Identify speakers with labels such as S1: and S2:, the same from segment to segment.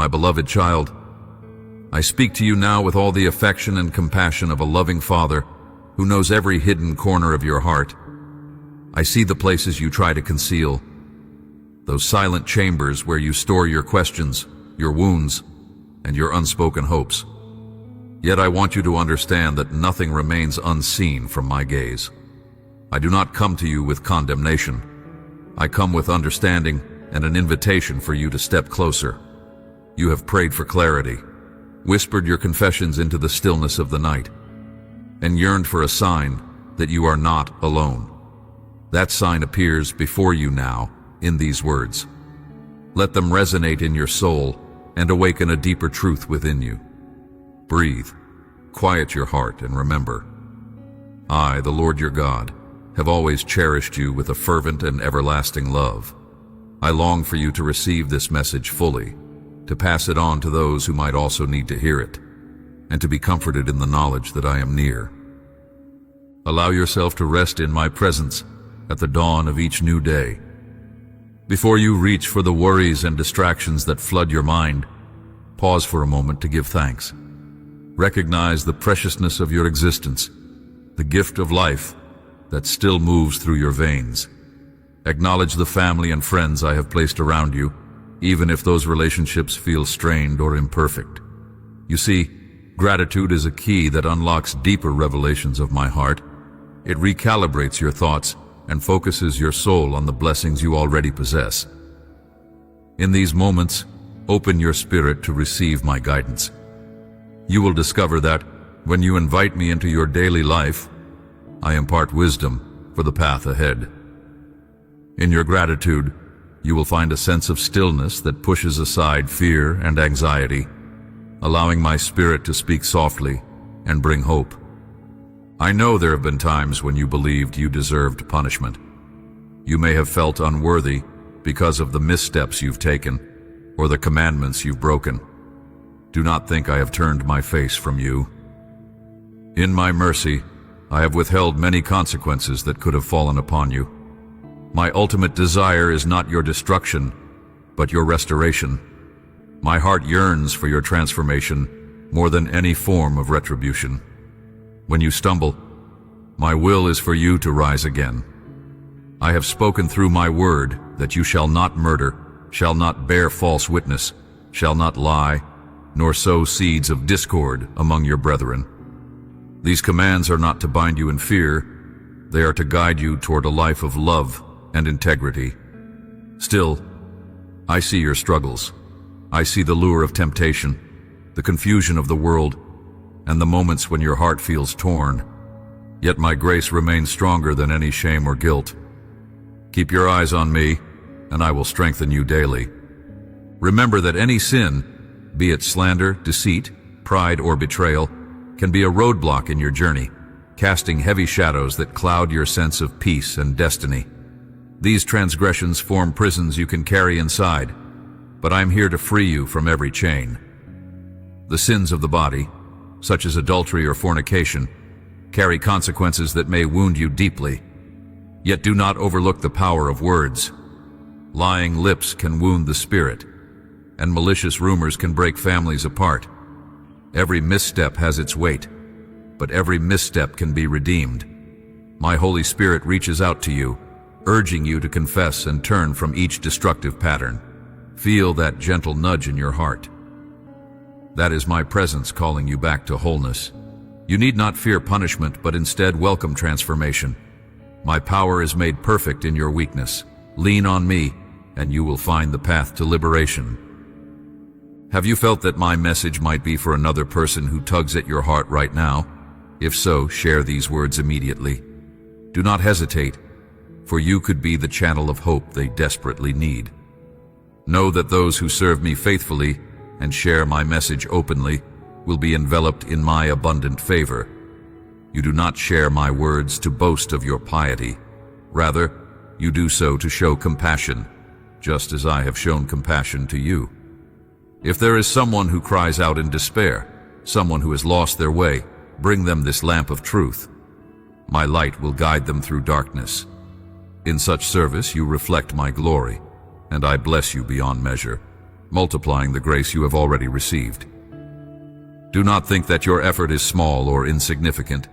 S1: My beloved child, I speak to you now with all the affection and compassion of a loving father who knows every hidden corner of your heart. I see the places you try to conceal, those silent chambers where you store your questions, your wounds, and your unspoken hopes. Yet I want you to understand that nothing remains unseen from my gaze. I do not come to you with condemnation. I come with understanding and an invitation for you to step closer. You have prayed for clarity, whispered your confessions into the stillness of the night, and yearned for a sign that you are not alone. That sign appears before you now in these words. Let them resonate in your soul and awaken a deeper truth within you. Breathe, quiet your heart, and remember, I, the Lord your God, have always cherished you with a fervent and everlasting love. I long for you to receive this message fully, to pass it on to those who might also need to hear it, and to be comforted in the knowledge that I am near. Allow yourself to rest in my presence at the dawn of each new day. Before you reach for the worries and distractions that flood your mind, pause for a moment to give thanks. Recognize the preciousness of your existence, the gift of life that still moves through your veins. Acknowledge the family and friends I have placed around you, even if those relationships feel strained or imperfect. You see, gratitude is a key that unlocks deeper revelations of my heart. It recalibrates your thoughts and focuses your soul on the blessings you already possess. In these moments, open your spirit to receive my guidance. You will discover that when you invite me into your daily life, I impart wisdom for the path ahead. In your gratitude, you will find a sense of stillness that pushes aside fear and anxiety, allowing my spirit to speak softly and bring hope. I know there have been times when you believed you deserved punishment. You may have felt unworthy because of the missteps you've taken or the commandments you've broken. Do not think I have turned my face from you. In my mercy, I have withheld many consequences that could have fallen upon you. My ultimate desire is not your destruction, but your restoration. My heart yearns for your transformation more than any form of retribution. When you stumble, my will is for you to rise again. I have spoken through my word that you shall not murder, shall not bear false witness, shall not lie, nor sow seeds of discord among your brethren. These commands are not to bind you in fear, they are to guide you toward a life of love and integrity. Still, I see your struggles. I see the lure of temptation, the confusion of the world, and the moments when your heart feels torn. Yet my grace remains stronger than any shame or guilt. Keep your eyes on me, and I will strengthen you daily. Remember that any sin, be it slander, deceit, pride, or betrayal, can be a roadblock in your journey, casting heavy shadows that cloud your sense of peace and destiny. These transgressions form prisons you can carry inside, but I am here to free you from every chain. The sins of the body, such as adultery or fornication, carry consequences that may wound you deeply. Yet do not overlook the power of words. Lying lips can wound the spirit, and malicious rumors can break families apart. Every misstep has its weight, but every misstep can be redeemed. My Holy Spirit reaches out to you, urging you to confess and turn from each destructive pattern. Feel that gentle nudge in your heart. That is my presence calling you back to wholeness. You need not fear punishment, but instead welcome transformation. My power is made perfect in your weakness. Lean on me, and you will find the path to liberation. Have you felt that my message might be for another person who tugs at your heart right now? If so, share these words immediately. Do not hesitate, for you could be the channel of hope they desperately need. Know that those who serve me faithfully and share my message openly will be enveloped in my abundant favor. You do not share my words to boast of your piety. Rather, you do so to show compassion, just as I have shown compassion to you. If there is someone who cries out in despair, someone who has lost their way, bring them this lamp of truth. My light will guide them through darkness. In such service you reflect my glory, and I bless you beyond measure. multiplying the grace you have already received. Do not think that your effort is small or insignificant.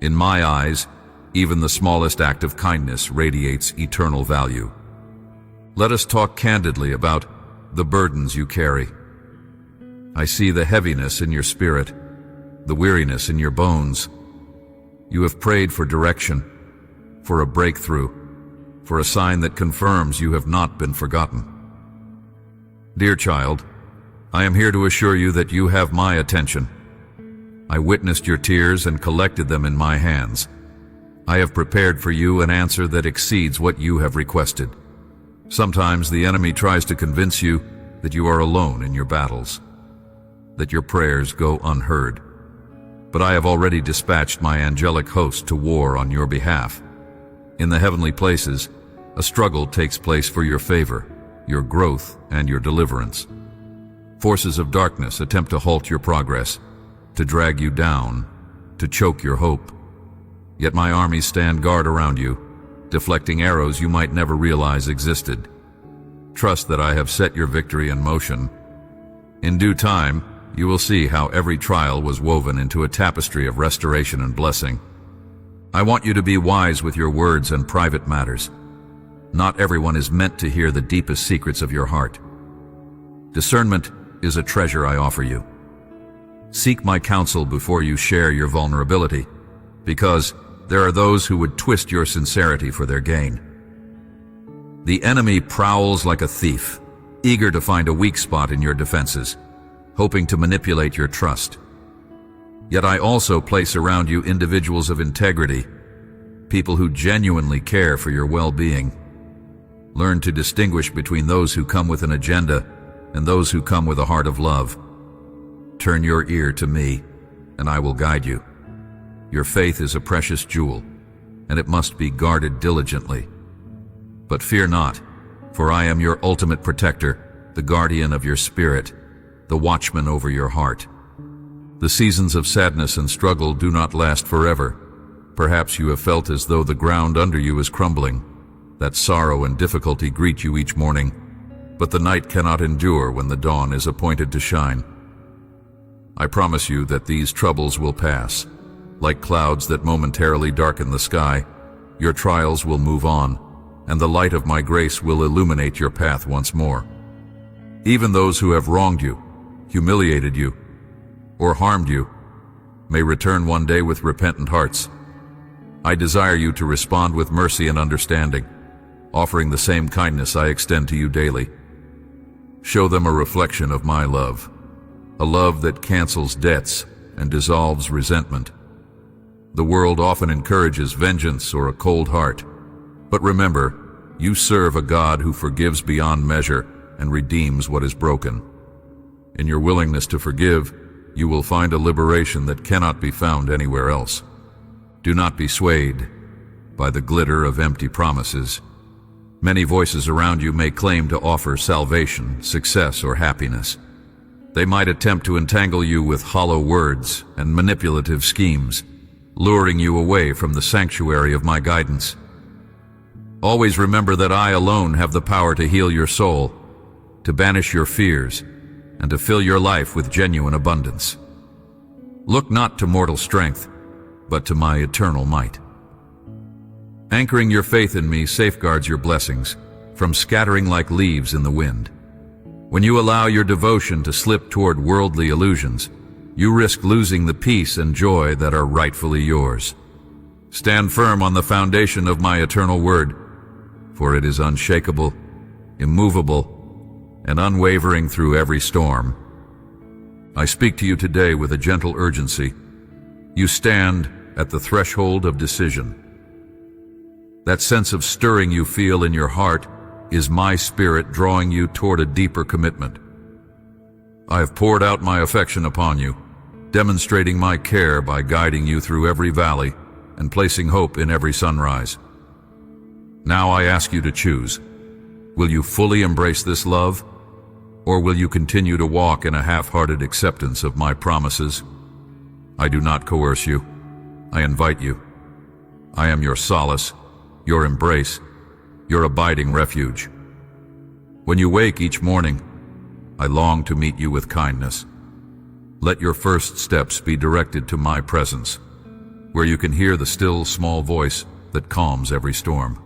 S1: In my eyes, even the smallest act of kindness radiates eternal value. Let us talk candidly about the burdens you carry. I see the heaviness in your spirit, the weariness in your bones. You have prayed for direction, for a breakthrough, for a sign that confirms you have not been forgotten. Dear child, I am here to assure you that you have my attention. I witnessed your tears and collected them in my hands. I have prepared for you an answer that exceeds what you have requested. Sometimes the enemy tries to convince you that you are alone in your battles, that your prayers go unheard. But I have already dispatched my angelic host to war on your behalf. In the heavenly places, a struggle takes place for your favor, your growth, and your deliverance. Forces of darkness attempt to halt your progress, to drag you down, to choke your hope. Yet my armies stand guard around you, deflecting arrows you might never realize existed. Trust that I have set your victory in motion. In due time, you will see how every trial was woven into a tapestry of restoration and blessing. I want you to be wise with your words and private matters. Not everyone is meant to hear the deepest secrets of your heart. Discernment is a treasure I offer you. Seek my counsel before you share your vulnerability, because there are those who would twist your sincerity for their gain. The enemy prowls like a thief, eager to find a weak spot in your defenses, hoping to manipulate your trust. Yet I also place around you individuals of integrity, people who genuinely care for your well-being. Learn to distinguish between those who come with an agenda and those who come with a heart of love. Turn your ear to me, and I will guide you. Your faith is a precious jewel, and it must be guarded diligently. But fear not, for I am your ultimate protector, the guardian of your spirit, the watchman over your heart. The seasons of sadness and struggle do not last forever. Perhaps you have felt as though the ground under you is crumbling, that sorrow and difficulty greet you each morning, but the night cannot endure when the dawn is appointed to shine. I promise you that these troubles will pass. Like clouds that momentarily darken the sky, your trials will move on, and the light of my grace will illuminate your path once more. Even those who have wronged you, humiliated you, or harmed you may return one day with repentant hearts. I desire you to respond with mercy and understanding, offering the same kindness I extend to you daily. Show them a reflection of my love, a love that cancels debts and dissolves resentment. The world often encourages vengeance or a cold heart, but remember, you serve a God who forgives beyond measure and redeems what is broken. In your willingness to forgive, you will find a liberation that cannot be found anywhere else. Do not be swayed by the glitter of empty promises. Many voices around you may claim to offer salvation, success, or happiness. They might attempt to entangle you with hollow words and manipulative schemes, luring you away from the sanctuary of my guidance. Always remember that I alone have the power to heal your soul, to banish your fears, and to fill your life with genuine abundance. Look not to mortal strength, but to my eternal might. Anchoring your faith in me safeguards your blessings from scattering like leaves in the wind. When you allow your devotion to slip toward worldly illusions, you risk losing the peace and joy that are rightfully yours. Stand firm on the foundation of my eternal word, for it is unshakable, immovable, and unwavering through every storm. I speak to you today with a gentle urgency. You stand at the threshold of decision. That sense of stirring you feel in your heart is my spirit drawing you toward a deeper commitment. I have poured out my affection upon you, demonstrating my care by guiding you through every valley and placing hope in every sunrise. Now I ask you to choose. Will you fully embrace this love, or will you continue to walk in a half-hearted acceptance of my promises? I do not coerce you. I invite you. I am your solace, your embrace, your abiding refuge. When you wake each morning, I long to meet you with kindness. Let your first steps be directed to my presence, where you can hear the still, small voice that calms every storm.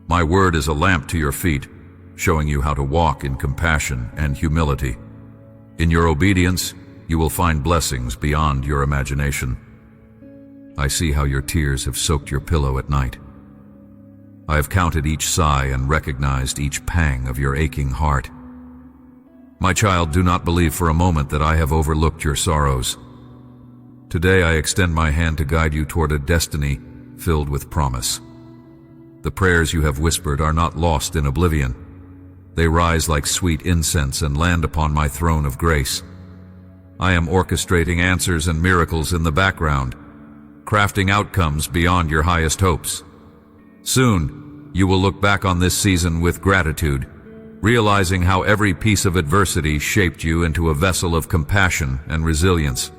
S1: My word is a lamp to your feet, showing you how to walk in compassion and humility. In your obedience, you will find blessings beyond your imagination. I see how your tears have soaked your pillow at night. I have counted each sigh and recognized each pang of your aching heart. My child, do not believe for a moment that I have overlooked your sorrows. Today I extend my hand to guide you toward a destiny filled with promise. The prayers you have whispered are not lost in oblivion. They rise like sweet incense and land upon my throne of grace. I am orchestrating answers and miracles in the background, crafting outcomes beyond your highest hopes. Soon, you will look back on this season with gratitude, realizing how every piece of adversity shaped you into a vessel of compassion and resilience.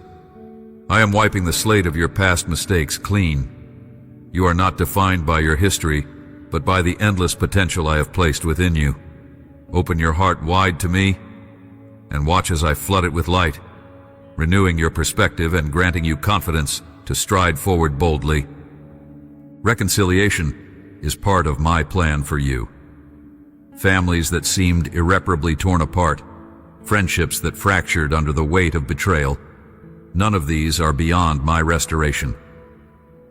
S1: I am wiping the slate of your past mistakes clean. You are not defined by your history, but by the endless potential I have placed within you. Open your heart wide to me, and watch as I flood it with light, renewing your perspective and granting you confidence to stride forward boldly. Reconciliation is part of my plan for you. Families that seemed irreparably torn apart, friendships that fractured under the weight of betrayal, none of these are beyond my restoration.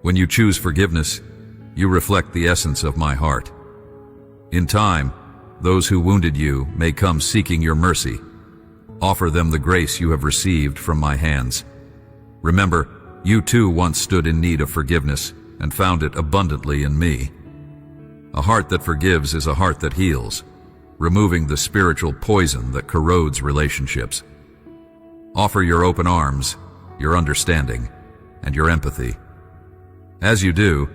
S1: When you choose forgiveness, you reflect the essence of my heart. In time, those who wounded you may come seeking your mercy. Offer them the grace you have received from my hands. Remember, you too once stood in need of forgiveness and found it abundantly in me. A heart that forgives is a heart that heals, removing the spiritual poison that corrodes relationships. Offer your open arms, your understanding, and your empathy. As you do,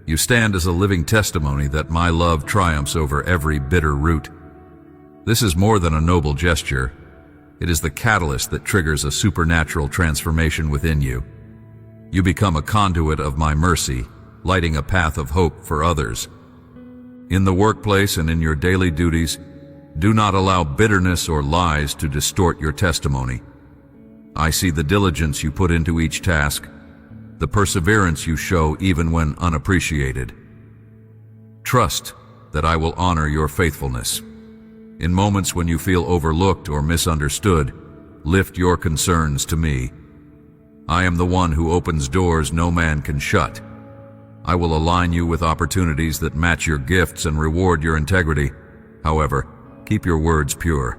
S1: you stand as a living testimony that my love triumphs over every bitter root. This is more than a noble gesture. It is the catalyst that triggers a supernatural transformation within you. You become a conduit of my mercy, lighting a path of hope for others. In the workplace and in your daily duties, do not allow bitterness or lies to distort your testimony. I see the diligence you put into each task, the perseverance you show even when unappreciated. Trust that I will honor your faithfulness. In moments when you feel overlooked or misunderstood, lift your concerns to me. I am the one who opens doors no man can shut. I will align you with opportunities that match your gifts and reward your integrity. However, keep your words pure.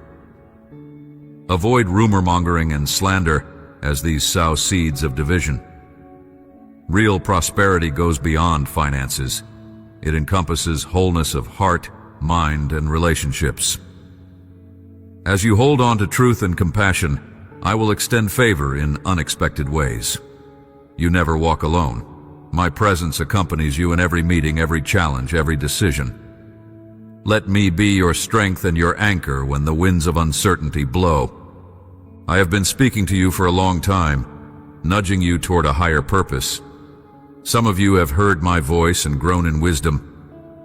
S1: Avoid rumor-mongering and slander, as these sow seeds of division. Real prosperity goes beyond finances. It encompasses wholeness of heart, mind, and relationships. As you hold on to truth and compassion, I will extend favor in unexpected ways. You never walk alone. My presence accompanies you in every meeting, every challenge, every decision. Let me be your strength and your anchor when the winds of uncertainty blow. I have been speaking to you for a long time, nudging you toward a higher purpose. Some of you have heard my voice and grown in wisdom,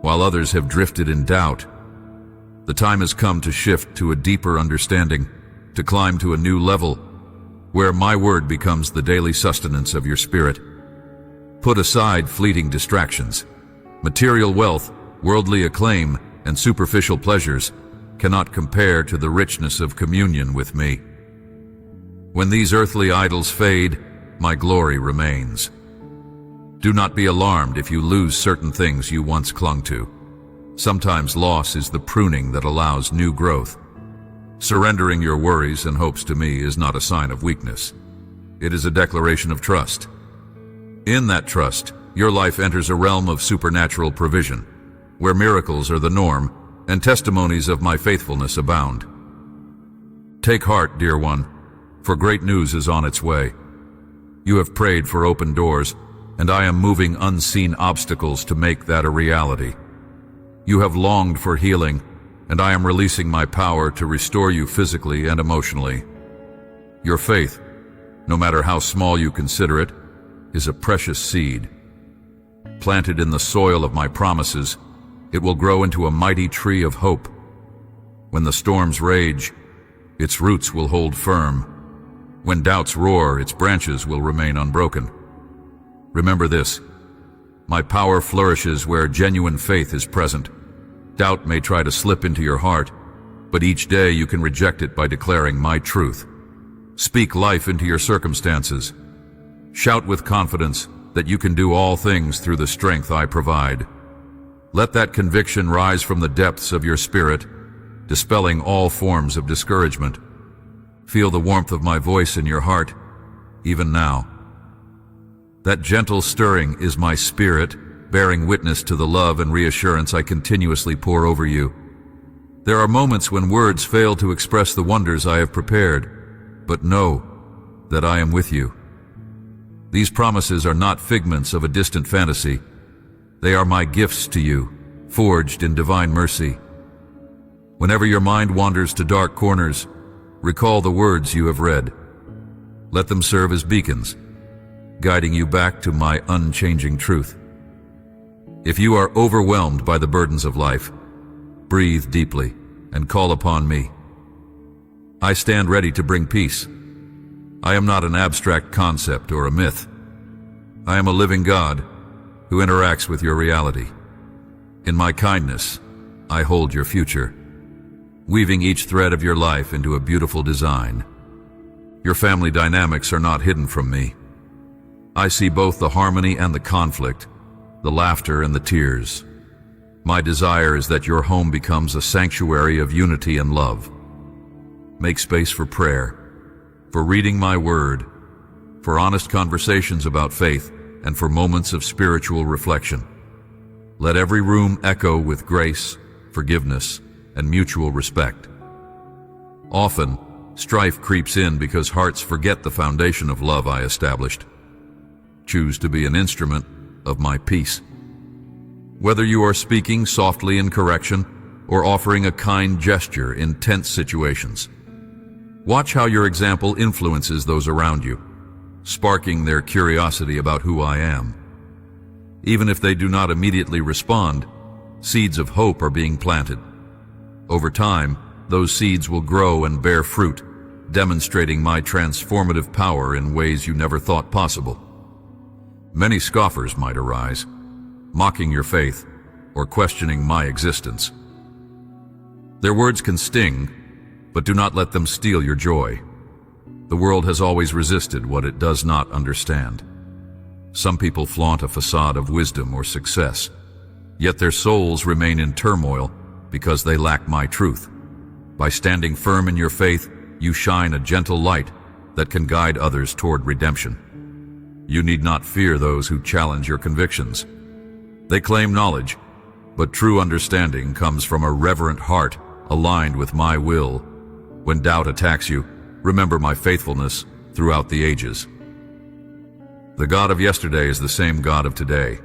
S1: while others have drifted in doubt. The time has come to shift to a deeper understanding, to climb to a new level, where my word becomes the daily sustenance of your spirit. Put aside fleeting distractions. Material wealth, worldly acclaim, and superficial pleasures cannot compare to the richness of communion with me. When these earthly idols fade, my glory remains. Do not be alarmed if you lose certain things you once clung to. Sometimes loss is the pruning that allows new growth. Surrendering your worries and hopes to me is not a sign of weakness. It is a declaration of trust. In that trust, your life enters a realm of supernatural provision, where miracles are the norm and testimonies of my faithfulness abound. Take heart, dear one, for great news is on its way. You have prayed for open doors, and I am moving unseen obstacles to make that a reality. You have longed for healing, and I am releasing my power to restore you physically and emotionally. Your faith, no matter how small you consider it, is a precious seed. Planted in the soil of my promises, it will grow into a mighty tree of hope. When the storms rage, Its roots will hold firm. When doubts roar, its branches will remain unbroken. Remember this: my power flourishes where genuine faith is present. Doubt may try to slip into your heart, but each day you can reject it by declaring my truth. Speak life into your circumstances. Shout with confidence that you can do all things through the strength I provide. Let that conviction rise from the depths of your spirit, dispelling all forms of discouragement. Feel the warmth of my voice in your heart, even now. That gentle stirring is my spirit, bearing witness to the love and reassurance I continuously pour over you. There are moments when words fail to express the wonders I have prepared, but know that I am with you. These promises are not figments of a distant fantasy. They are my gifts to you, forged in divine mercy. Whenever your mind wanders to dark corners, recall the words you have read. Let them serve as beacons, guiding you back to my unchanging truth. If you are overwhelmed by the burdens of life, breathe deeply and call upon me. I stand ready to bring peace. I am not an abstract concept or a myth. I am a living God who interacts with your reality. In my kindness, I hold your future, weaving each thread of your life into a beautiful design. Your family dynamics are not hidden from me. I see both the harmony and the conflict, the laughter and the tears. My desire is that your home becomes a sanctuary of unity and love. Make space for prayer, for reading my word, for honest conversations about faith, and for moments of spiritual reflection. Let every room echo with grace, forgiveness, and mutual respect. Often, strife creeps in because hearts forget the foundation of love I established. Choose to be an instrument of my peace. Whether you are speaking softly in correction or offering a kind gesture in tense situations, watch how your example influences those around you, sparking their curiosity about who I am. Even if they do not immediately respond, seeds of hope are being planted. Over time, those seeds will grow and bear fruit, demonstrating my transformative power in ways you never thought possible. Many scoffers might arise, mocking your faith or questioning my existence. Their words can sting, but do not let them steal your joy. The world has always resisted what it does not understand. Some people flaunt a facade of wisdom or success, yet their souls remain in turmoil because they lack my truth. By standing firm in your faith, you shine a gentle light that can guide others toward redemption. You need not fear those who challenge your convictions. They claim knowledge, but true understanding comes from a reverent heart aligned with my will. When doubt attacks you, remember my faithfulness throughout the ages. The God of yesterday is the same God of today.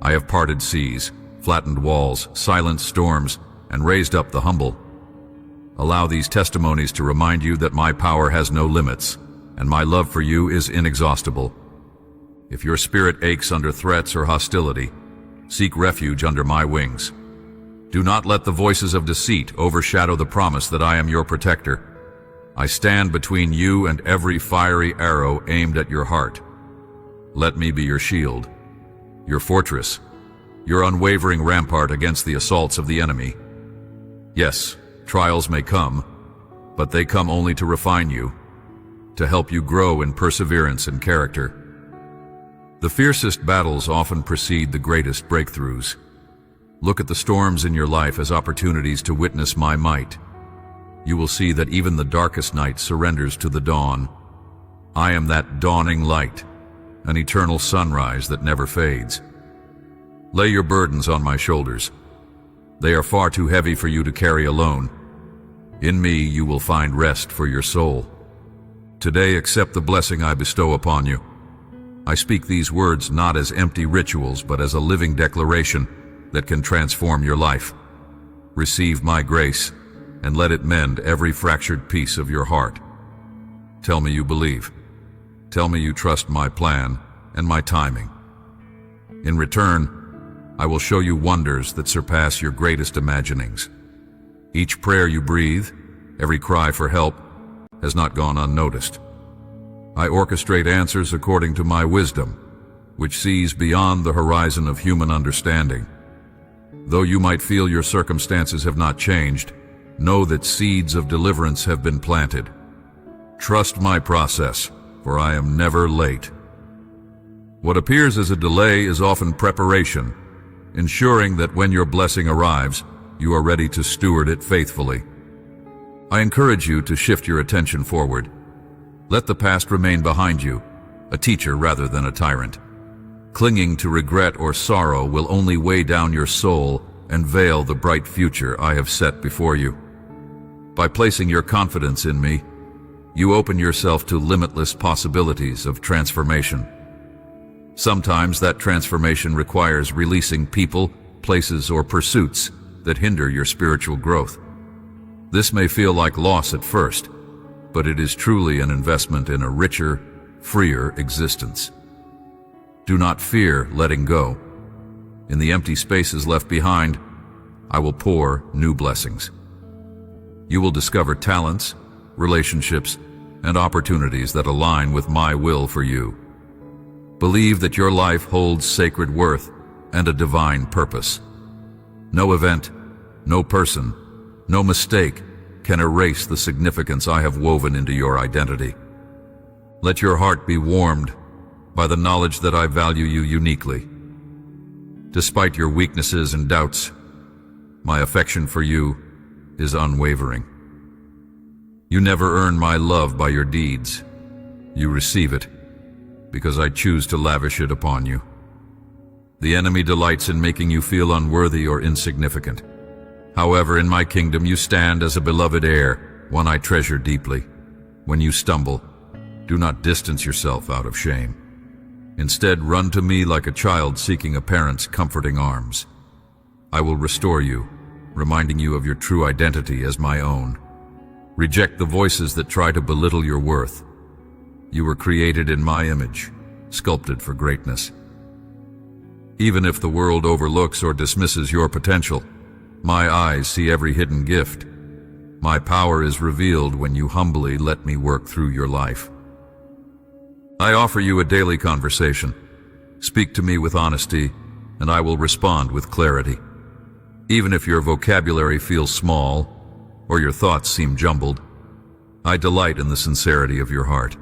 S1: I have parted seas, flattened walls, silenced storms, and raised up the humble. Allow these testimonies to remind you that my power has no limits, and my love for you is inexhaustible. If your spirit aches under threats or hostility, seek refuge under my wings. Do not let the voices of deceit overshadow the promise that I am your protector. I stand between you and every fiery arrow aimed at your heart. Let me be your shield, your fortress, your unwavering rampart against the assaults of the enemy. Yes, trials may come, but they come only to refine you, to help you grow in perseverance and character. The fiercest battles often precede the greatest breakthroughs. Look at the storms in your life as opportunities to witness my might. You will see that even the darkest night surrenders to the dawn. I am that dawning light, an eternal sunrise that never fades. Lay your burdens on my shoulders. They are far too heavy for you to carry alone. In me you will find rest for your soul. Today accept the blessing I bestow upon you. I speak these words not as empty rituals, but as a living declaration that can transform your life. Receive my grace, and let it mend every fractured piece of your heart. Tell me you believe. Tell me you trust my plan and my timing. In return, I will show you wonders that surpass your greatest imaginings. Each prayer you breathe, every cry for help, has not gone unnoticed. I orchestrate answers according to my wisdom, which sees beyond the horizon of human understanding. Though you might feel your circumstances have not changed, know that seeds of deliverance have been planted. Trust my process, for I am never late. What appears as a delay is often preparation, ensuring that when your blessing arrives, you are ready to steward it faithfully. I encourage you to shift your attention forward. Let the past remain behind you, a teacher rather than a tyrant. Clinging to regret or sorrow will only weigh down your soul and veil the bright future I have set before you. By placing your confidence in me, you open yourself to limitless possibilities of transformation. Sometimes that transformation requires releasing people, places, or pursuits that hinder your spiritual growth. This may feel like loss at first, but it is truly an investment in a richer, freer existence. Do not fear letting go. In the empty spaces left behind, I will pour new blessings. You will discover talents, relationships, and opportunities that align with my will for you. Believe that your life holds sacred worth and a divine purpose. No event, no person, no mistake can erase the significance I have woven into your identity. Let your heart be warmed by the knowledge that I value you uniquely. Despite your weaknesses and doubts, my affection for you is unwavering. You never earn my love by your deeds. You receive it because I choose to lavish it upon you. The enemy delights in making you feel unworthy or insignificant. However, in my kingdom you stand as a beloved heir, one I treasure deeply. When you stumble, do not distance yourself out of shame. Instead, run to me like a child seeking a parent's comforting arms. I will restore you, reminding you of your true identity as my own. Reject the voices that try to belittle your worth. You were created in my image, sculpted for greatness. Even if the world overlooks or dismisses your potential, my eyes see every hidden gift. My power is revealed when you humbly let me work through your life. I offer you a daily conversation. Speak to me with honesty, and I will respond with clarity. Even if your vocabulary feels small, or your thoughts seem jumbled, I delight in the sincerity of your heart.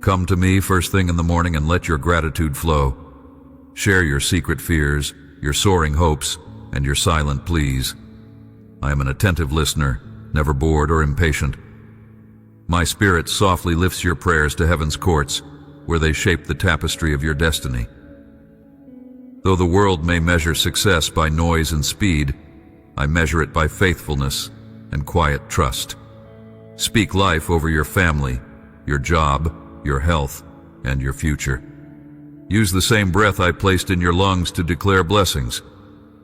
S1: Come to me first thing in the morning and let your gratitude flow. Share your secret fears, your soaring hopes, and your silent pleas. I am an attentive listener, never bored or impatient. My spirit softly lifts your prayers to heaven's courts, where they shape the tapestry of your destiny. Though the world may measure success by noise and speed, I measure it by faithfulness and quiet trust. Speak life over your family, your job, your health, and your future. Use the same breath I placed in your lungs to declare blessings.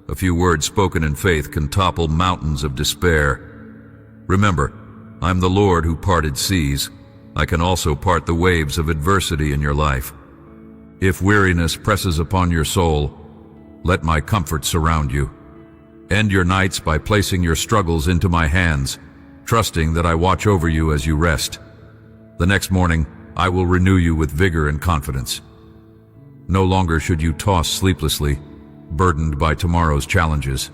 S1: A few words spoken in faith can topple mountains of despair. Remember, I'm the Lord who parted seas. I can also part the waves of adversity in your life. If weariness presses upon your soul, let my comfort surround you. End your nights by placing your struggles into my hands, trusting that I watch over you as you rest. The next morning, I will renew you with vigor and confidence. No longer should you toss sleeplessly, burdened by tomorrow's challenges.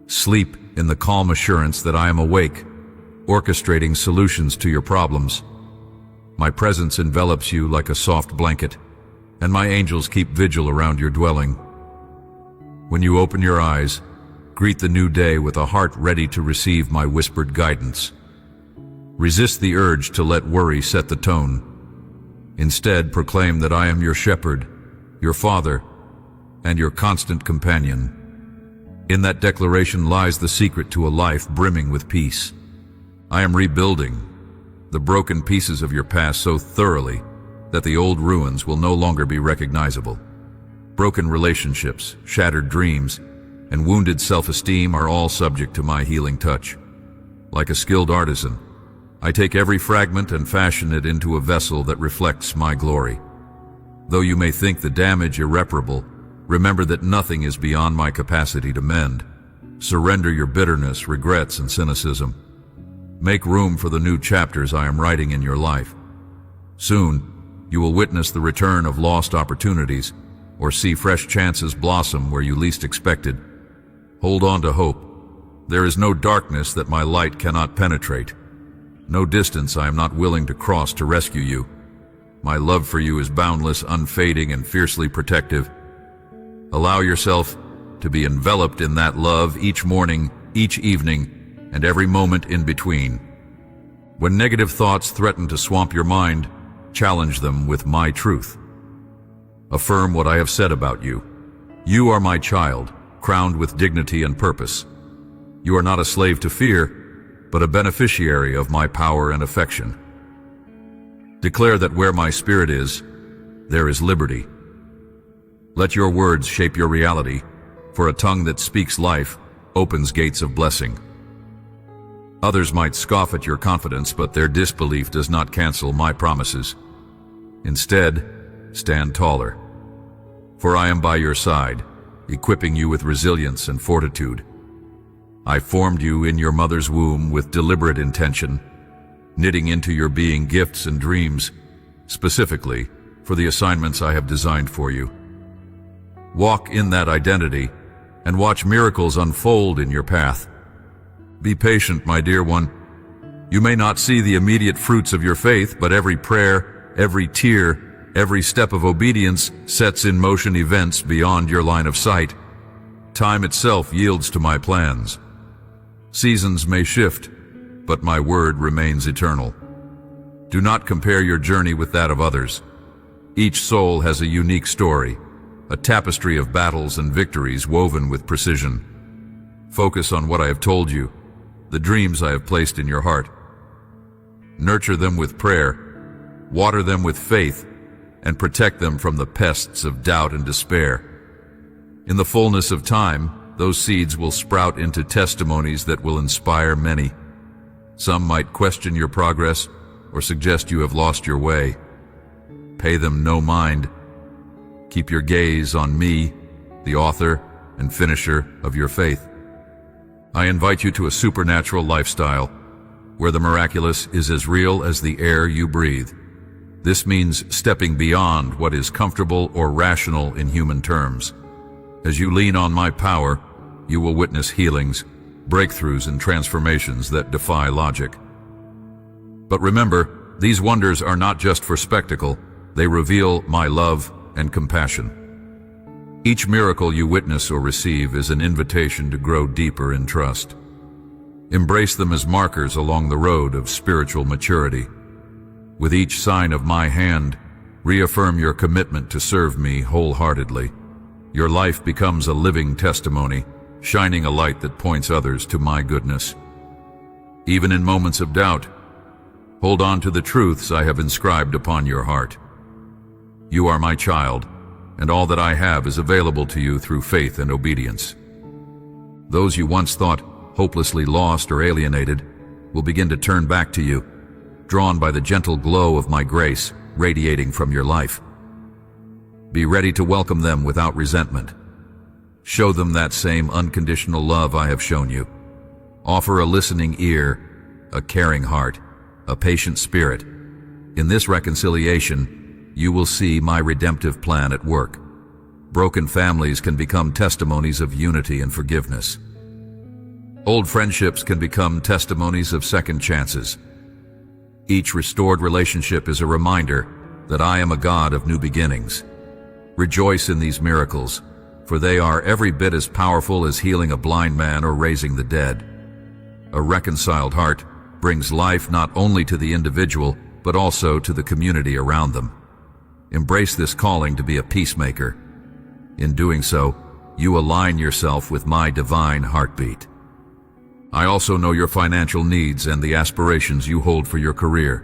S1: Sleep in the calm assurance that I am awake, orchestrating solutions to your problems. My presence envelops you like a soft blanket, and my angels keep vigil around your dwelling. When you open your eyes, greet the new day with a heart ready to receive my whispered guidance. Resist the urge to let worry set the tone. Instead, proclaim that I am your shepherd, your father, and your constant companion. In that declaration lies the secret to a life brimming with peace. I am rebuilding the broken pieces of your past so thoroughly that the old ruins will no longer be recognizable. Broken relationships, shattered dreams, and wounded self-esteem are all subject to my healing touch. Like a skilled artisan, I take every fragment and fashion it into a vessel that reflects my glory. Though you may think the damage irreparable, remember that nothing is beyond my capacity to mend. Surrender your bitterness, regrets, and cynicism. Make room for the new chapters I am writing in your life. Soon, you will witness the return of lost opportunities or see fresh chances blossom where you least expected. Hold on to hope. There is no darkness that my light cannot penetrate. No distance I am not willing to cross to rescue you. My love for you is boundless, unfading, and fiercely protective. Allow yourself to be enveloped in that love each morning, each evening, and every moment in between. When negative thoughts threaten to swamp your mind, challenge them with my truth. Affirm what I have said about you. You are my child, crowned with dignity and purpose. You are not a slave to fear, but a beneficiary of my power and affection. Declare that where my spirit is, there is liberty. Let your words shape your reality, for a tongue that speaks life opens gates of blessing. Others might scoff at your confidence, but their disbelief does not cancel my promises. Instead, stand taller. For I am by your side, equipping you with resilience and fortitude. I formed you in your mother's womb with deliberate intention, knitting into your being gifts and dreams, specifically for the assignments I have designed for you. Walk in that identity and watch miracles unfold in your path. Be patient, my dear one. You may not see the immediate fruits of your faith, but every prayer, every tear, every step of obedience sets in motion events beyond your line of sight. Time itself yields to my plans. Seasons may shift, but my word remains eternal. Do not compare your journey with that of others. Each soul has a unique story, a tapestry of battles and victories woven with precision. Focus on what I have told you, the dreams I have placed in your heart. Nurture them with prayer, water them with faith, and protect them from the pests of doubt and despair. In the fullness of time, those seeds will sprout into testimonies that will inspire many. Some might question your progress or suggest you have lost your way. Pay them no mind. Keep your gaze on me, the author and finisher of your faith. I invite you to a supernatural lifestyle where the miraculous is as real as the air you breathe. This means stepping beyond what is comfortable or rational in human terms. As you lean on my power, you will witness healings, breakthroughs, and transformations that defy logic. But remember, these wonders are not just for spectacle. They reveal my love and compassion. Each miracle you witness or receive is an invitation to grow deeper in trust. Embrace them as markers along the road of spiritual maturity. With each sign of my hand, reaffirm your commitment to serve me wholeheartedly. Your life becomes a living testimony, shining a light that points others to my goodness. Even in moments of doubt, hold on to the truths I have inscribed upon your heart. You are my child, and all that I have is available to you through faith and obedience. Those you once thought hopelessly lost or alienated will begin to turn back to you, drawn by the gentle glow of my grace radiating from your life. Be ready to welcome them without resentment. Show them that same unconditional love I have shown you. Offer a listening ear, a caring heart, a patient spirit. In this reconciliation, you will see my redemptive plan at work. Broken families can become testimonies of unity and forgiveness. Old friendships can become testimonies of second chances. Each restored relationship is a reminder that I am a God of new beginnings. Rejoice in these miracles, for they are every bit as powerful as healing a blind man or raising the dead. A reconciled heart brings life not only to the individual, but also to the community around them. Embrace this calling to be a peacemaker. In doing so, you align yourself with my divine heartbeat. I also know your financial needs and the aspirations you hold for your career.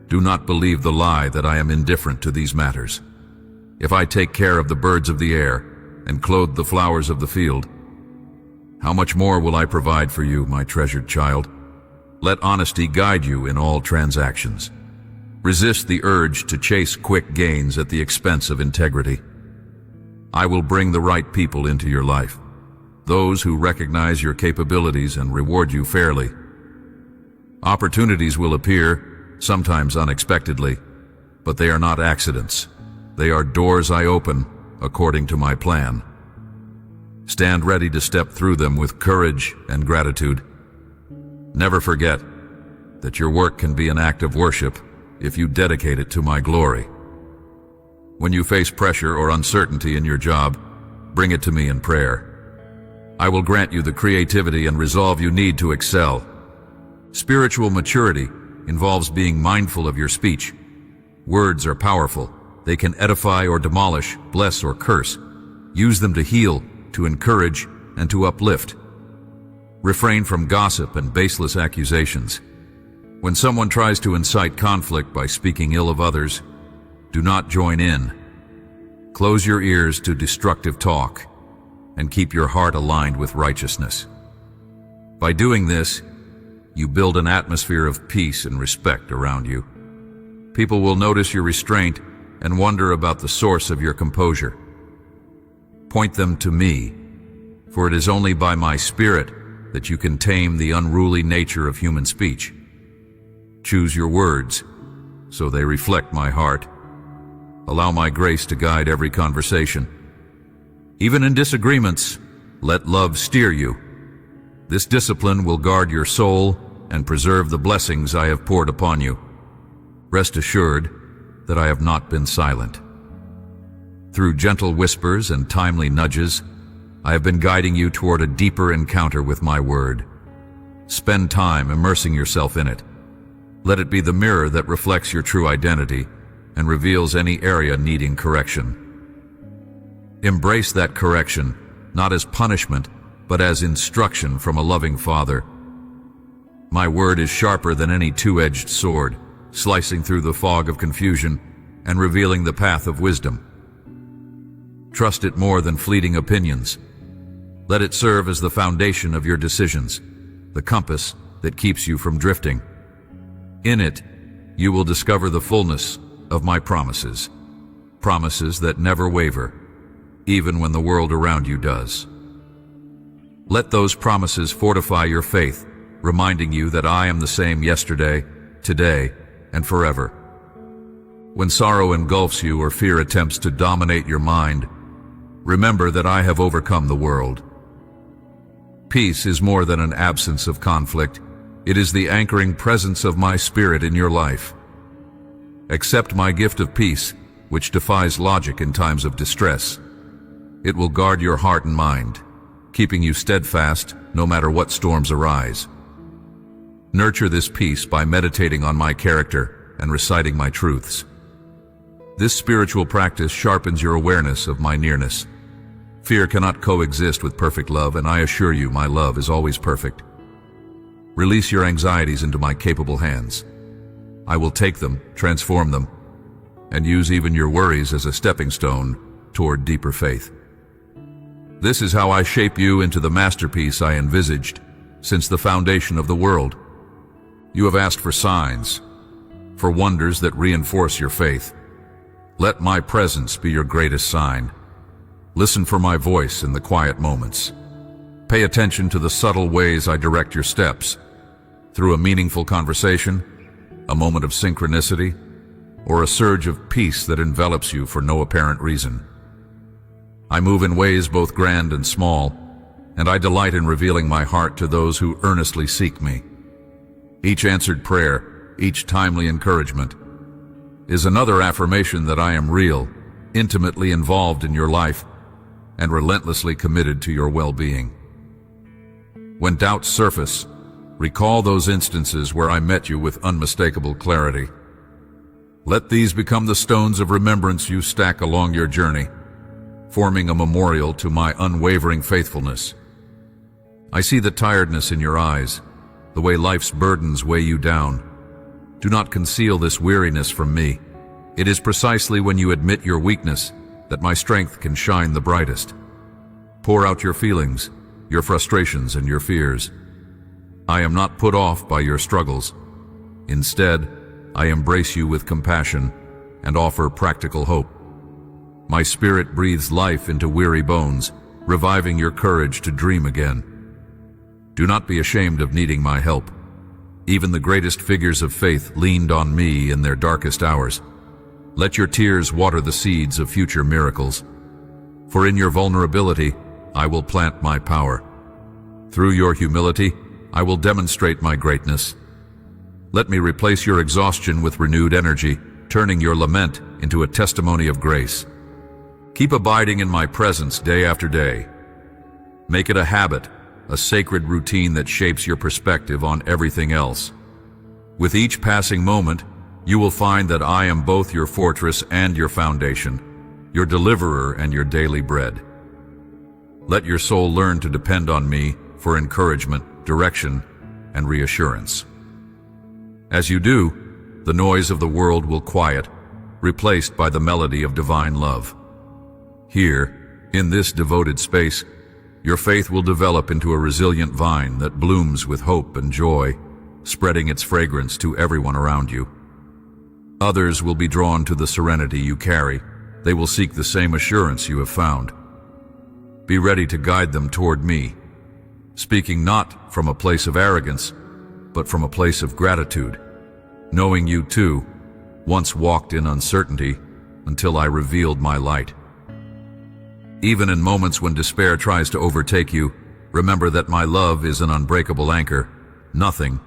S1: Do not believe the lie that I am indifferent to these matters. If I take care of the birds of the air and clothe the flowers of the field, how much more will I provide for you, my treasured child? Let honesty guide you in all transactions. Resist the urge to chase quick gains at the expense of integrity. I will bring the right people into your life, those who recognize your capabilities and reward you fairly. Opportunities will appear, sometimes unexpectedly, but they are not accidents. They are doors I open according to my plan. Stand ready to step through them with courage and gratitude. Never forget that your work can be an act of worship if you dedicate it to my glory. When you face pressure or uncertainty in your job, bring it to me in prayer. I will grant you the creativity and resolve you need to excel. Spiritual maturity involves being mindful of your speech. Words are powerful. They can edify or demolish, bless or curse. Use them to heal, to encourage, and to uplift. Refrain from gossip and baseless accusations. When someone tries to incite conflict by speaking ill of others, do not join in. Close your ears to destructive talk and keep your heart aligned with righteousness. By doing this, you build an atmosphere of peace and respect around you. People will notice your restraint and wonder about the source of your composure. Point them to me, for it is only by my Spirit that you can tame the unruly nature of human speech. Choose your words, so they reflect my heart. Allow my grace to guide every conversation. Even in disagreements, let love steer you. This discipline will guard your soul and preserve the blessings I have poured upon you. Rest assured that I have not been silent. Through gentle whispers and timely nudges, I have been guiding you toward a deeper encounter with my word. Spend time immersing yourself in it. Let it be the mirror that reflects your true identity and reveals any area needing correction. Embrace that correction, not as punishment, but as instruction from a loving Father. My word is sharper than any two-edged sword, slicing through the fog of confusion and revealing the path of wisdom. Trust it more than fleeting opinions. Let it serve as the foundation of your decisions, the compass that keeps you from drifting. In it, you will discover the fullness of my promises, promises that never waver, even when the world around you does. Let those promises fortify your faith, reminding you that I am the same yesterday, today, and forever. When sorrow engulfs you or fear attempts to dominate your mind, remember that I have overcome the world. Peace is more than an absence of conflict. It is the anchoring presence of my Spirit in your life. Accept my gift of peace, which defies logic in times of distress. It will guard your heart and mind, keeping you steadfast no matter what storms arise. Nurture this peace by meditating on my character and reciting my truths. This spiritual practice sharpens your awareness of my nearness. Fear cannot coexist with perfect love, and I assure you my love is always perfect. Release your anxieties into my capable hands. I will take them, transform them, and use even your worries as a stepping stone toward deeper faith. This is how I shape you into the masterpiece I envisaged since the foundation of the world. You have asked for signs, for wonders that reinforce your faith. Let my presence be your greatest sign. Listen for my voice in the quiet moments. Pay attention to the subtle ways I direct your steps, through a meaningful conversation, a moment of synchronicity, or a surge of peace that envelops you for no apparent reason. I move in ways both grand and small, and I delight in revealing my heart to those who earnestly seek me. Each answered prayer, each timely encouragement, is another affirmation that I am real, intimately involved in your life, and relentlessly committed to your well-being. When doubts surface, recall those instances where I met you with unmistakable clarity. Let these become the stones of remembrance you stack along your journey, forming a memorial to my unwavering faithfulness. I see the tiredness in your eyes, the way life's burdens weigh you down. Do not conceal this weariness from me. It is precisely when you admit your weakness that my strength can shine the brightest. Pour out your feelings, your frustrations, and your fears. I am not put off by your struggles. Instead, I embrace you with compassion and offer practical hope. My Spirit breathes life into weary bones, reviving your courage to dream again. Do not be ashamed of needing my help. Even the greatest figures of faith leaned on me in their darkest hours. Let your tears water the seeds of future miracles. For in your vulnerability, I will plant my power. Through your humility, I will demonstrate my greatness. Let me replace your exhaustion with renewed energy, turning your lament into a testimony of grace. Keep abiding in my presence day after day. Make it a habit, a sacred routine that shapes your perspective on everything else. With each passing moment, you will find that I am both your fortress and your foundation, your deliverer and your daily bread. Let your soul learn to depend on me for encouragement, direction, and reassurance. As you do, the noise of the world will quiet, replaced by the melody of divine love. Here, in this devoted space, your faith will develop into a resilient vine that blooms with hope and joy, spreading its fragrance to everyone around you. Others will be drawn to the serenity you carry. They will seek the same assurance you have found. Be ready to guide them toward me, speaking not from a place of arrogance, but from a place of gratitude, knowing you too once walked in uncertainty until I revealed my light. Even in moments when despair tries to overtake you, remember that my love is an unbreakable anchor. Nothing,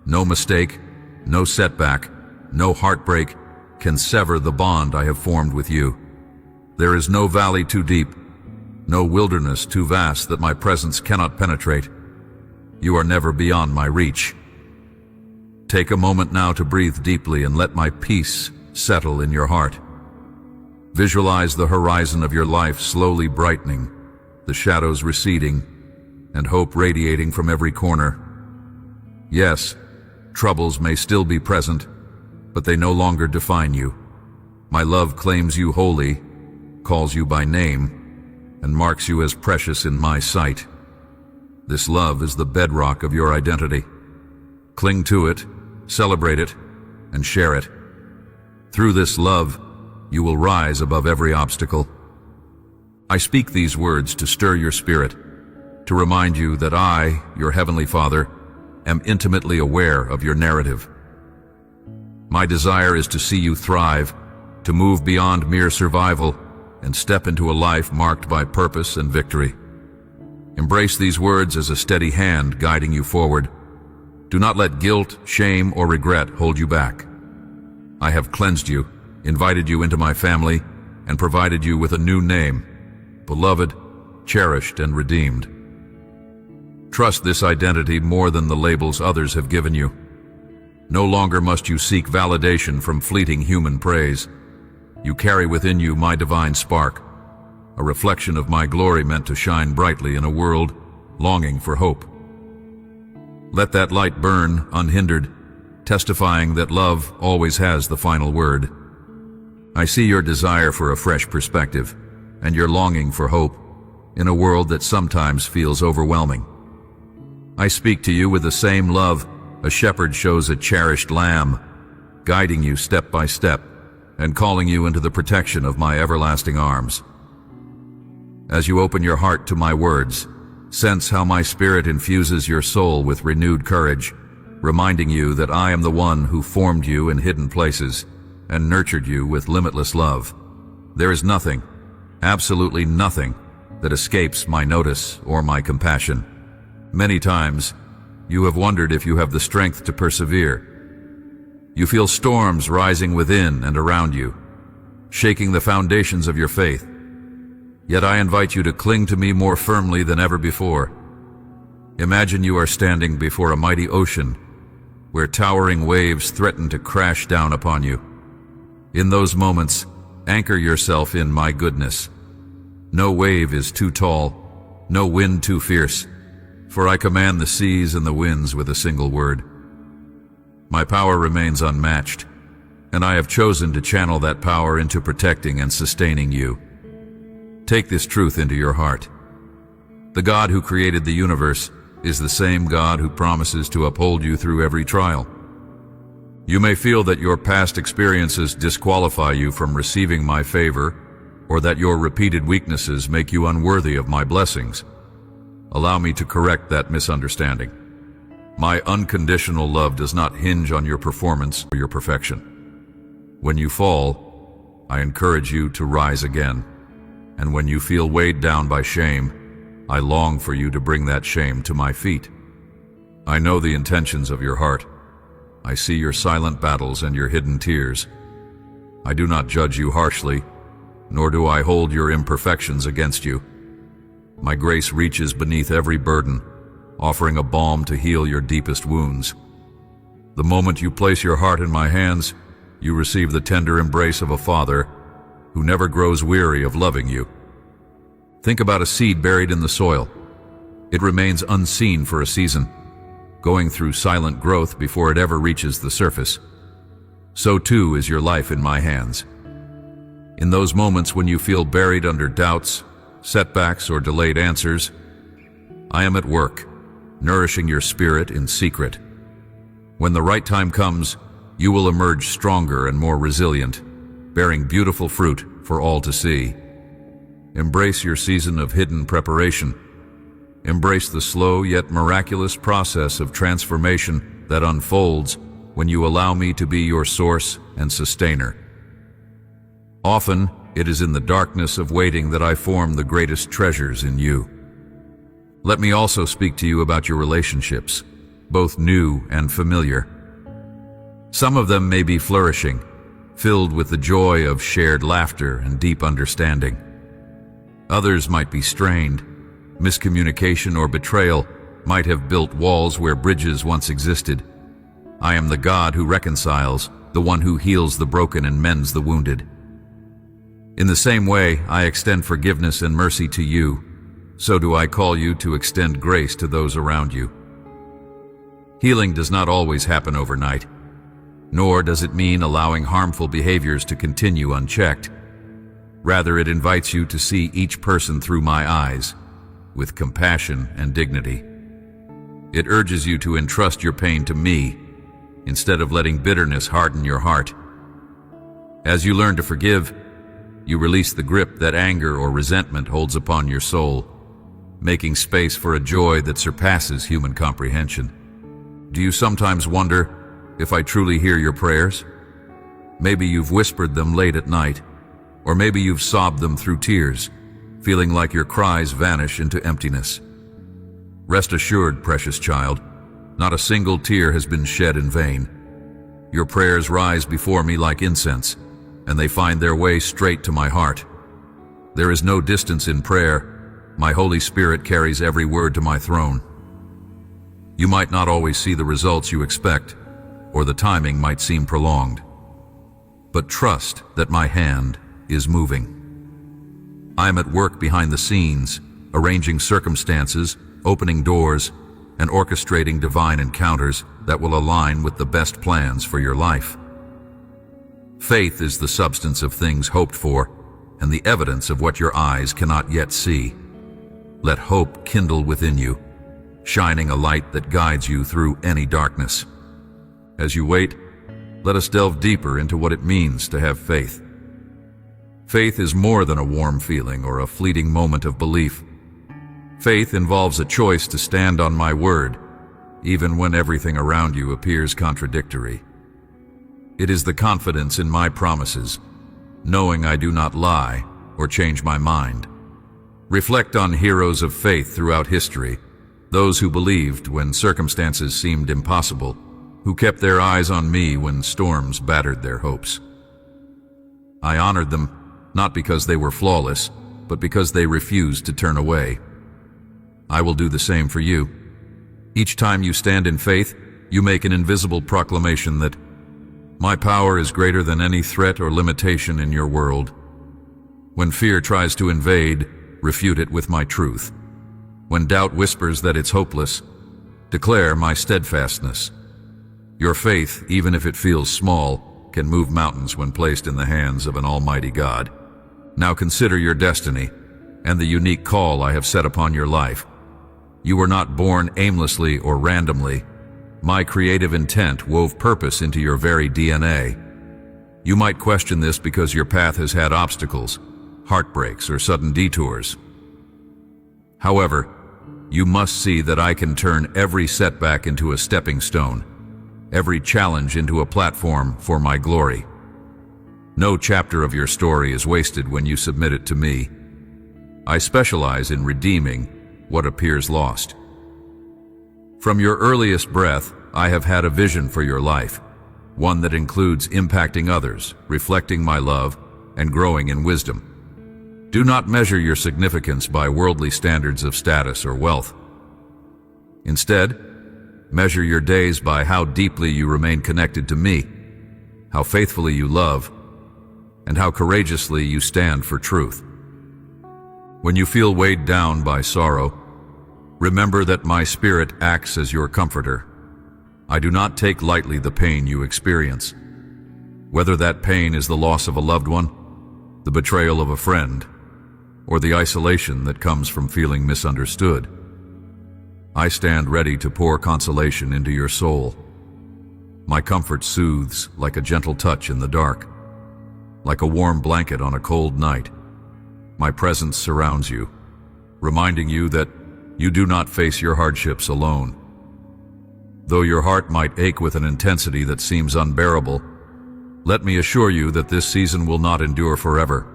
S1: no mistake, no setback, no heartbreak can sever the bond I have formed with you. There is no valley too deep, no wilderness too vast that my presence cannot penetrate. You are never beyond my reach. Take a moment now to breathe deeply and let my peace settle in your heart. Visualize the horizon of your life slowly brightening, the shadows receding, and hope radiating from every corner. Yes, troubles may still be present, but they no longer define you. My love claims you wholly, calls you by name, and marks you as precious in my sight. This love is the bedrock of your identity. Cling to it, celebrate it, and share it. Through this love, you will rise above every obstacle. I speak these words to stir your spirit, to remind you that I, your Heavenly Father, am intimately aware of your narrative. My desire is to see you thrive, to move beyond mere survival, and step into a life marked by purpose and victory. Embrace these words as a steady hand guiding you forward. Do not let guilt, shame, or regret hold you back. I have cleansed you, invited you into my family, and provided you with a new name, beloved, cherished, and redeemed. Trust this identity more than the labels others have given you. No longer must you seek validation from fleeting human praise. You carry within you my divine spark, a reflection of my glory meant to shine brightly in a world longing for hope. Let that light burn unhindered, testifying that love always has the final word. I see your desire for a fresh perspective and your longing for hope in a world that sometimes feels overwhelming. I speak to you with the same love a shepherd shows a cherished lamb, guiding you step by step and calling you into the protection of my everlasting arms. As you open your heart to my words, sense how my spirit infuses your soul with renewed courage, reminding you that I am the one who formed you in hidden places and nurtured you with limitless love. There is nothing, absolutely nothing, that escapes my notice or my compassion. Many times, you have wondered if you have the strength to persevere. You feel storms rising within and around you, shaking the foundations of your faith. Yet I invite you to cling to me more firmly than ever before. Imagine you are standing before a mighty ocean, where towering waves threaten to crash down upon you. In those moments, anchor yourself in my goodness. No wave is too tall, no wind too fierce, for I command the seas and the winds with a single word. My power remains unmatched, and I have chosen to channel that power into protecting and sustaining you. Take this truth into your heart. The God who created the universe is the same God who promises to uphold you through every trial. You may feel that your past experiences disqualify you from receiving my favor, or that your repeated weaknesses make you unworthy of my blessings. Allow me to correct that misunderstanding. My unconditional love does not hinge on your performance or your perfection. When you fall, I encourage you to rise again. And when you feel weighed down by shame, I long for you to bring that shame to my feet. I know the intentions of your heart. I see your silent battles and your hidden tears. I do not judge you harshly, nor do I hold your imperfections against you. My grace reaches beneath every burden, offering a balm to heal your deepest wounds. The moment you place your heart in my hands, you receive the tender embrace of a father who never grows weary of loving you. Think about a seed buried in the soil. It remains unseen for a season, going through silent growth before it ever reaches the surface. So too is your life in my hands. In those moments when you feel buried under doubts, setbacks, or delayed answers, I am at work, nourishing your spirit in secret. When the right time comes, you will emerge stronger and more resilient, bearing beautiful fruit for all to see. Embrace your season of hidden preparation. Embrace the slow yet miraculous process of transformation that unfolds when you allow me to be your source and sustainer. Often, it is in the darkness of waiting that I form the greatest treasures in you. Let me also speak to you about your relationships, both new and familiar. Some of them may be flourishing, filled with the joy of shared laughter and deep understanding. Others might be strained. Miscommunication or betrayal might have built walls where bridges once existed. I am the God who reconciles, the one who heals the broken and mends the wounded. In the same way I extend forgiveness and mercy to you, so do I call you to extend grace to those around you. Healing does not always happen overnight, nor does it mean allowing harmful behaviors to continue unchecked. Rather, it invites you to see each person through my eyes, with compassion and dignity. It urges you to entrust your pain to me, instead of letting bitterness harden your heart. As you learn to forgive, you release the grip that anger or resentment holds upon your soul, making space for a joy that surpasses human comprehension. Do you sometimes wonder if I truly hear your prayers? Maybe you've whispered them late at night, or maybe you've sobbed them through tears, feeling like your cries vanish into emptiness. Rest assured, precious child, not a single tear has been shed in vain. Your prayers rise before me like incense, and they find their way straight to my heart. There is no distance in prayer. My Holy Spirit carries every word to my throne. You might not always see the results you expect, or the timing might seem prolonged. But trust that my hand is moving. I am at work behind the scenes, arranging circumstances, opening doors, and orchestrating divine encounters that will align with the best plans for your life. Faith is the substance of things hoped for, and the evidence of what your eyes cannot yet see. Let hope kindle within you, shining a light that guides you through any darkness. As you wait, let us delve deeper into what it means to have faith. Faith is more than a warm feeling or a fleeting moment of belief. Faith involves a choice to stand on my word, even when everything around you appears contradictory. It is the confidence in my promises, knowing I do not lie or change my mind. Reflect on heroes of faith throughout history, those who believed when circumstances seemed impossible, who kept their eyes on me when storms battered their hopes. I honored them, not because they were flawless, but because they refused to turn away. I will do the same for you. Each time you stand in faith, you make an invisible proclamation that my power is greater than any threat or limitation in your world. When fear tries to invade, refute it with my truth. When doubt whispers that it's hopeless, declare my steadfastness. Your faith, even if it feels small, can move mountains when placed in the hands of an almighty God. Now consider your destiny and the unique call I have set upon your life. You were not born aimlessly or randomly. My creative intent wove purpose into your very DNA. You might question this because your path has had obstacles, heartbreaks, or sudden detours. However, you must see that I can turn every setback into a stepping stone, every challenge into a platform for my glory. No chapter of your story is wasted when you submit it to me. I specialize in redeeming what appears lost. From your earliest breath, I have had a vision for your life, one that includes impacting others, reflecting my love, and growing in wisdom. Do not measure your significance by worldly standards of status or wealth. Instead, measure your days by how deeply you remain connected to me, how faithfully you love, and how courageously you stand for truth. When you feel weighed down by sorrow, remember that my spirit acts as your comforter. I do not take lightly the pain you experience. Whether that pain is the loss of a loved one, the betrayal of a friend, or the isolation that comes from feeling misunderstood, I stand ready to pour consolation into your soul. My comfort soothes like a gentle touch in the dark, like a warm blanket on a cold night. My presence surrounds you, reminding you that you do not face your hardships alone. Though your heart might ache with an intensity that seems unbearable, let me assure you that this season will not endure forever.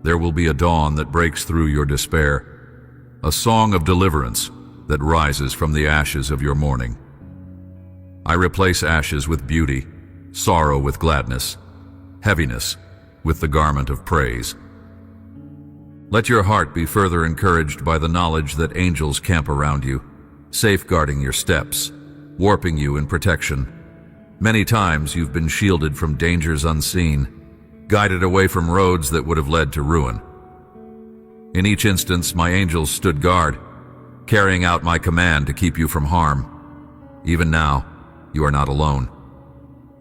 S1: There will be a dawn that breaks through your despair, a song of deliverance that rises from the ashes of your mourning. I replace ashes with beauty, sorrow with gladness, heaviness with the garment of praise. Let your heart be further encouraged by the knowledge that angels camp around you, safeguarding your steps, warping you in protection. Many times you've been shielded from dangers unseen, guided away from roads that would have led to ruin. In each instance, my angels stood guard, carrying out my command to keep you from harm. Even now, you are not alone.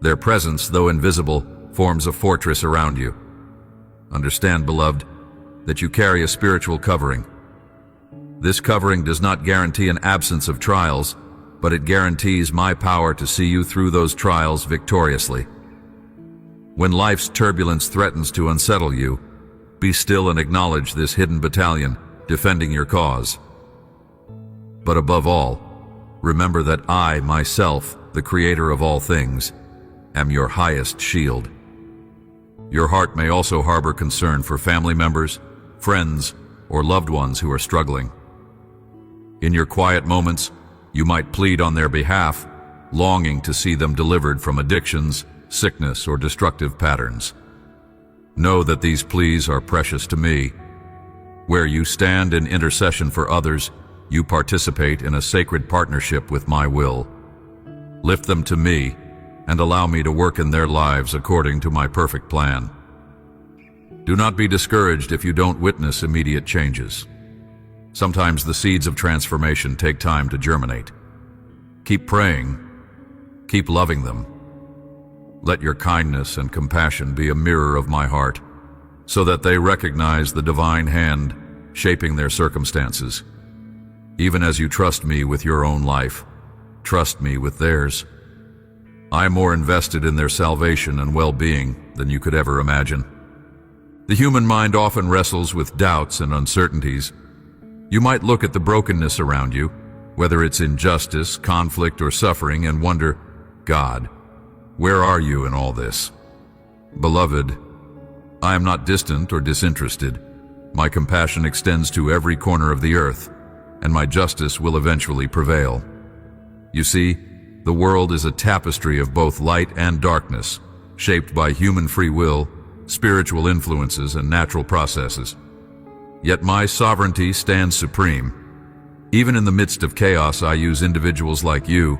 S1: Their presence, though invisible, forms a fortress around you. Understand, beloved, that you carry a spiritual covering. This covering does not guarantee an absence of trials, but it guarantees my power to see you through those trials victoriously. When life's turbulence threatens to unsettle you, be still and acknowledge this hidden battalion defending your cause. But above all, remember that I, myself, the Creator of all things, am your highest shield. Your heart may also harbor concern for family members, friends, or loved ones who are struggling. In your quiet moments, you might plead on their behalf, longing to see them delivered from addictions, sickness, or destructive patterns. Know that these pleas are precious to me. Where you stand in intercession for others, you participate in a sacred partnership with my will. Lift them to me and allow me to work in their lives according to my perfect plan. Do not be discouraged if you don't witness immediate changes. Sometimes the seeds of transformation take time to germinate. Keep praying. Keep loving them. Let your kindness and compassion be a mirror of my heart, so that they recognize the divine hand shaping their circumstances. Even as you trust me with your own life, trust me with theirs. I am more invested in their salvation and well-being than you could ever imagine. The human mind often wrestles with doubts and uncertainties. You might look at the brokenness around you, whether it's injustice, conflict, or suffering, and wonder, God, where are you in all this? Beloved, I am not distant or disinterested. My compassion extends to every corner of the earth, and my justice will eventually prevail. You see, the world is a tapestry of both light and darkness, shaped by human free will, spiritual influences, and natural processes. Yet my sovereignty stands supreme. Even in the midst of chaos, I use individuals like you,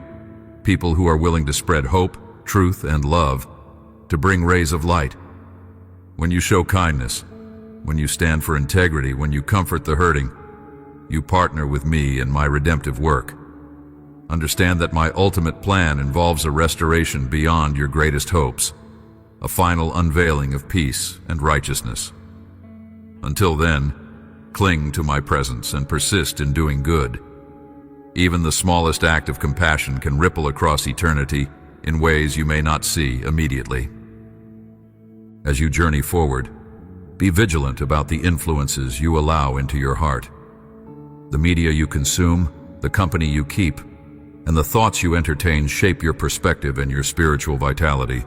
S1: people who are willing to spread hope, truth, and love, to bring rays of light. When you show kindness, when you stand for integrity, when you comfort the hurting, you partner with me in my redemptive work. Understand that my ultimate plan involves a restoration beyond your greatest hopes, a final unveiling of peace and righteousness. Until then, cling to my presence and persist in doing good. Even the smallest act of compassion can ripple across eternity in ways you may not see immediately. As you journey forward, be vigilant about the influences you allow into your heart. The media you consume, the company you keep, and the thoughts you entertain shape your perspective and your spiritual vitality.